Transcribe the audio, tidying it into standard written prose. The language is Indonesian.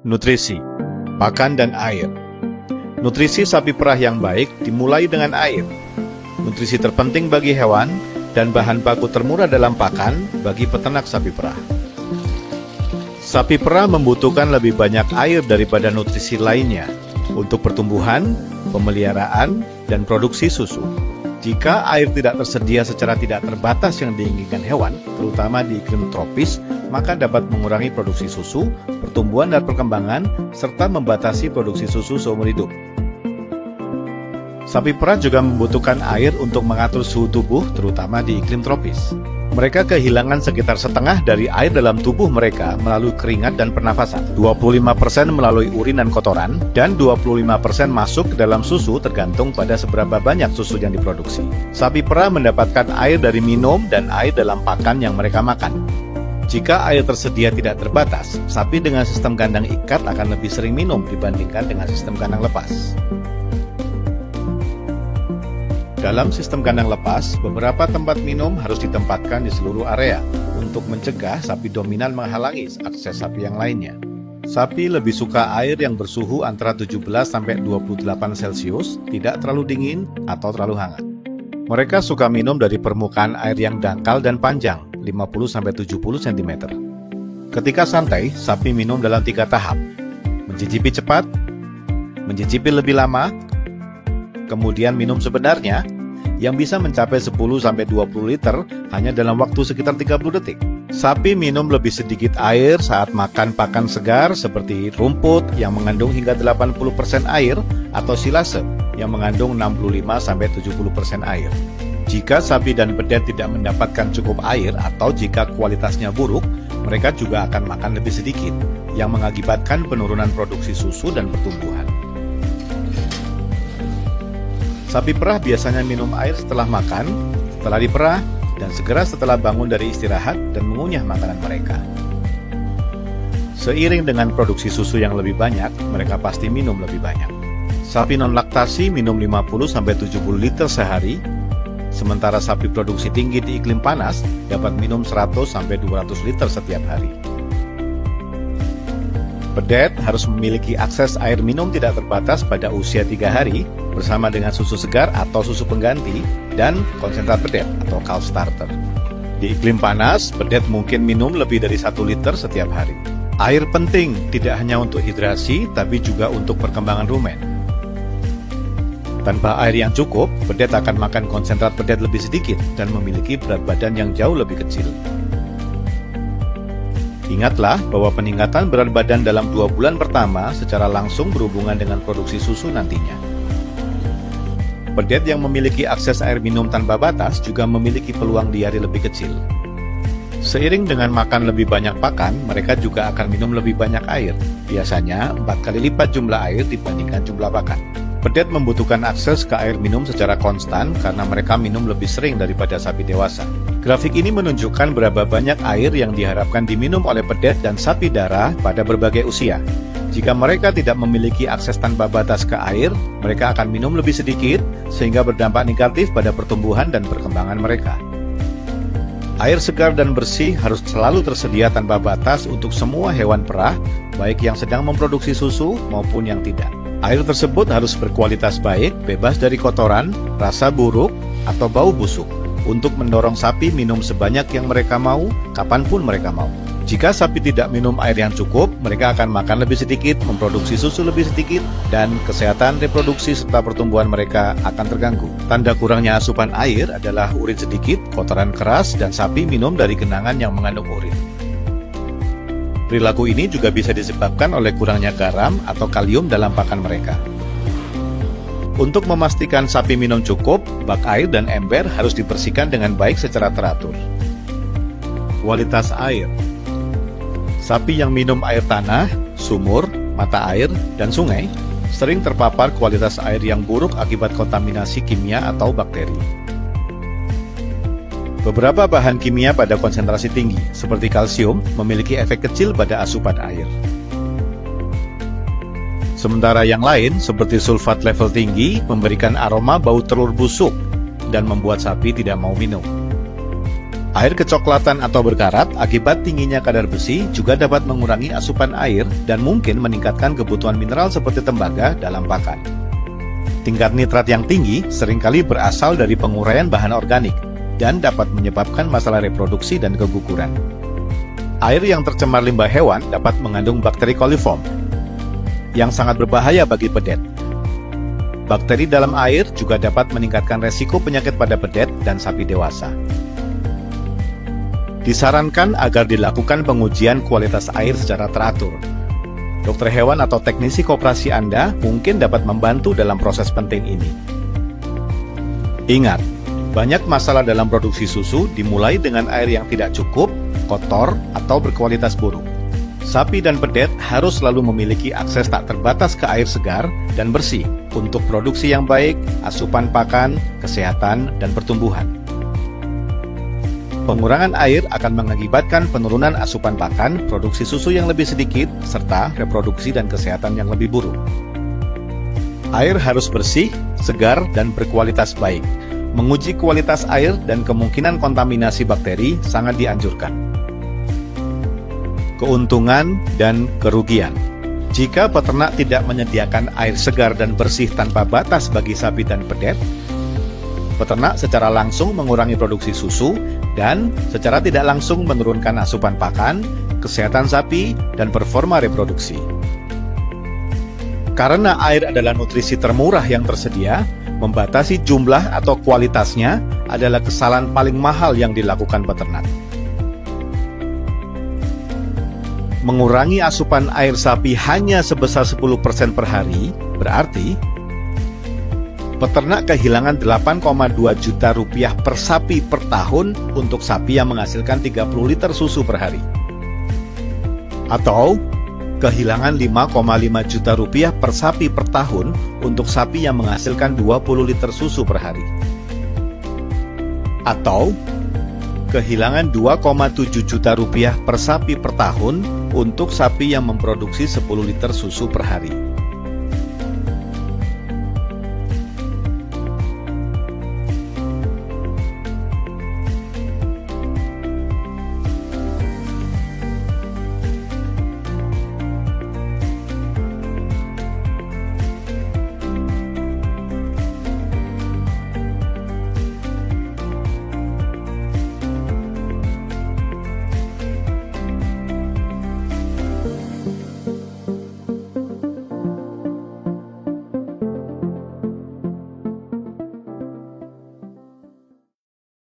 Nutrisi, pakan dan air. Nutrisi sapi perah yang baik dimulai dengan air. Nutrisi terpenting bagi hewan dan bahan baku termurah dalam pakan bagi peternak sapi perah. Sapi perah membutuhkan lebih banyak air daripada nutrisi lainnya untuk pertumbuhan, pemeliharaan, dan produksi susu. Jika air tidak tersedia secara tidak terbatas yang diinginkan hewan, terutama di iklim tropis, maka dapat mengurangi produksi susu, pertumbuhan dan perkembangan, serta membatasi produksi susu seumur hidup. Sapi perah juga membutuhkan air untuk mengatur suhu tubuh, terutama di iklim tropis. Mereka kehilangan sekitar setengah dari air dalam tubuh mereka melalui keringat dan pernafasan. 25% melalui urin dan kotoran, dan 25% masuk ke dalam susu tergantung pada seberapa banyak susu yang diproduksi. Sapi perah mendapatkan air dari minum dan air dalam pakan yang mereka makan. Jika air tersedia tidak terbatas, sapi dengan sistem kandang ikat akan lebih sering minum dibandingkan dengan sistem kandang lepas. Dalam sistem kandang lepas, beberapa tempat minum harus ditempatkan di seluruh area untuk mencegah sapi dominan menghalangi akses sapi yang lainnya. Sapi lebih suka air yang bersuhu antara 17-28 Celcius, tidak terlalu dingin atau terlalu hangat. Mereka suka minum dari permukaan air yang dangkal dan panjang, 50-70 cm. Ketika santai, sapi minum dalam 3 tahap: mencicipi cepat, mencicipi lebih lama, kemudian minum sebenarnya, yang bisa mencapai 10-20 liter hanya dalam waktu sekitar 30 detik. Sapi minum lebih sedikit air saat makan pakan segar seperti rumput yang mengandung hingga 80% air atau silase yang mengandung 65-70% air. Jika sapi dan pedet tidak mendapatkan cukup air atau jika kualitasnya buruk, mereka juga akan makan lebih sedikit, yang mengakibatkan penurunan produksi susu dan pertumbuhan. Sapi perah biasanya minum air setelah makan, setelah diperah, dan segera setelah bangun dari istirahat dan mengunyah makanan mereka. Seiring dengan produksi susu yang lebih banyak, mereka pasti minum lebih banyak. Sapi non-laktasi minum 50-70 liter sehari, sementara sapi produksi tinggi di iklim panas dapat minum 100-200 liter setiap hari. Pedet harus memiliki akses air minum tidak terbatas pada usia 3 hari bersama dengan susu segar atau susu pengganti dan konsentrat pedet atau calf starter. Di iklim panas, pedet mungkin minum lebih dari 1 liter setiap hari. Air penting tidak hanya untuk hidrasi tapi juga untuk perkembangan rumen. Tanpa air yang cukup, pedet akan makan konsentrat pedet lebih sedikit dan memiliki berat badan yang jauh lebih kecil. Ingatlah bahwa peningkatan berat badan dalam 2 bulan pertama secara langsung berhubungan dengan produksi susu nantinya. Pedet yang memiliki akses air minum tanpa batas juga memiliki peluang diare lebih kecil. Seiring dengan makan lebih banyak pakan, mereka juga akan minum lebih banyak air, biasanya 4 kali lipat jumlah air dibandingkan jumlah pakan. Pedet membutuhkan akses ke air minum secara konstan karena mereka minum lebih sering daripada sapi dewasa. Grafik ini menunjukkan berapa banyak air yang diharapkan diminum oleh pedet dan sapi darah pada berbagai usia. Jika mereka tidak memiliki akses tanpa batas ke air, mereka akan minum lebih sedikit sehingga berdampak negatif pada pertumbuhan dan perkembangan mereka. Air segar dan bersih harus selalu tersedia tanpa batas untuk semua hewan perah, baik yang sedang memproduksi susu maupun yang tidak. Air tersebut harus berkualitas baik, bebas dari kotoran, rasa buruk, atau bau busuk, untuk mendorong sapi minum sebanyak yang mereka mau, kapanpun mereka mau. Jika sapi tidak minum air yang cukup, mereka akan makan lebih sedikit, memproduksi susu lebih sedikit, dan kesehatan reproduksi serta pertumbuhan mereka akan terganggu. Tanda kurangnya asupan air adalah urin sedikit, kotoran keras, dan sapi minum dari genangan yang mengandung urin. Perilaku ini juga bisa disebabkan oleh kurangnya garam atau kalium dalam pakan mereka. Untuk memastikan sapi minum cukup, bak air dan ember harus dibersihkan dengan baik secara teratur. Kualitas air. Sapi yang minum air tanah, sumur, mata air, dan sungai sering terpapar kualitas air yang buruk akibat kontaminasi kimia atau bakteri. Beberapa bahan kimia pada konsentrasi tinggi, seperti kalsium, memiliki efek kecil pada asupan air. Sementara yang lain, seperti sulfat level tinggi, memberikan aroma bau telur busuk dan membuat sapi tidak mau minum. Air kecoklatan atau berkarat akibat tingginya kadar besi juga dapat mengurangi asupan air dan mungkin meningkatkan kebutuhan mineral seperti tembaga dalam pakan. Tingkat nitrat yang tinggi seringkali berasal dari penguraian bahan organik dan dapat menyebabkan masalah reproduksi dan keguguran. Air yang tercemar limbah hewan dapat mengandung bakteri coliform yang sangat berbahaya bagi pedet. Bakteri dalam air juga dapat meningkatkan resiko penyakit pada pedet dan sapi dewasa. Disarankan agar dilakukan pengujian kualitas air secara teratur. Dokter hewan atau teknisi koperasi Anda mungkin dapat membantu dalam proses penting ini. Ingat, banyak masalah dalam produksi susu dimulai dengan air yang tidak cukup, kotor, atau berkualitas buruk. Sapi dan pedet harus selalu memiliki akses tak terbatas ke air segar dan bersih untuk produksi yang baik, asupan pakan, kesehatan, dan pertumbuhan. Pengurangan air akan mengakibatkan penurunan asupan pakan, produksi susu yang lebih sedikit, serta reproduksi dan kesehatan yang lebih buruk. Air harus bersih, segar, dan berkualitas baik. Menguji kualitas air dan kemungkinan kontaminasi bakteri sangat dianjurkan. Keuntungan dan kerugian. Jika peternak tidak menyediakan air segar dan bersih tanpa batas bagi sapi dan pedet, peternak secara langsung mengurangi produksi susu dan secara tidak langsung menurunkan asupan pakan, kesehatan sapi, dan performa reproduksi. Karena air adalah nutrisi termurah yang tersedia, membatasi jumlah atau kualitasnya adalah kesalahan paling mahal yang dilakukan peternak. Mengurangi asupan air sapi hanya sebesar 10% per hari, berarti peternak kehilangan 8,2 juta rupiah per sapi per tahun untuk sapi yang menghasilkan 30 liter susu per hari. Atau kehilangan 5,5 juta rupiah per sapi per tahun untuk sapi yang menghasilkan 20 liter susu per hari. Atau kehilangan 2,7 juta rupiah per sapi per tahun untuk sapi yang memproduksi 10 liter susu per hari.